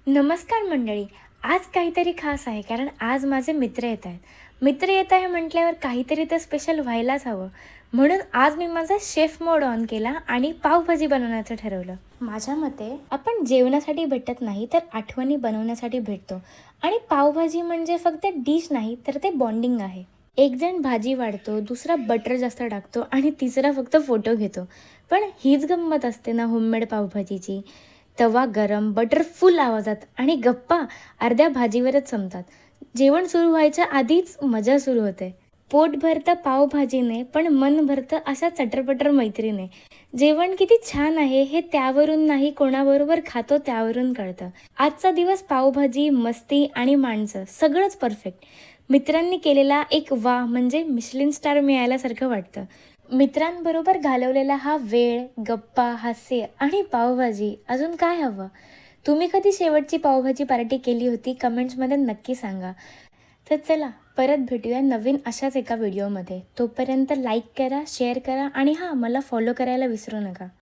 नमस्कार मंडळी. आज काहीतरी खास आहे कारण आज माझे मित्र येत आहेत. मित्र येत आहे म्हटल्यावर काहीतरी तर स्पेशल व्हायलाच हवं. म्हणून आज मी माझा शेफ मोड ऑन केला आणि पावभाजी बनवण्याचं ठरवलं. माझ्या मते आपण जेवणासाठी भेटत नाही तर आठवणी बनवण्यासाठी भेटतो. आणि पावभाजी म्हणजे फक्त डिश नाही तर ते बॉन्डिंग आहे. एक जण भाजी वाढतो, दुसरा बटर जास्त टाकतो आणि तिसरा फक्त फोटो घेतो. पण हीच गंमत असते ना होममेड पावभाजीची. तवा गरम, बटर फुल आवाजात आणि गप्पा अर्ध्या भाजीवरच संपतात. जेवण सुरू व्हायच्या आधीच मजा सुरू होते. पोट भरतं पावभाजीने पण मन भरतं अशा चटरपटर मैत्रीने. जेवण किती छान आहे हे त्यावरून नाही, कोणाबरोबर खातो त्यावरून कळतं. आजचा दिवस पावभाजी, मस्ती आणि माणसं सगळंच परफेक्ट. मित्रांनी केलेला एक वा म्हणजे मिशलिन स्टार मिळाल्यासारखं वाटतं. मित्रांबरोबर घालवलेला हा वेळ, गप्पा, हास्य आणि पावभाजी अजून काय हवं? तुम्ही कधी शेवटची पावभाजी पार्टी केली होती? कमेंट्समध्ये नक्की सांगा. तर चला परत भेटूया नवीन अशाच एका व्हिडिओमध्ये. तोपर्यंत लाईक करा, शेअर करा आणि हां, मला फॉलो करायला विसरू नका.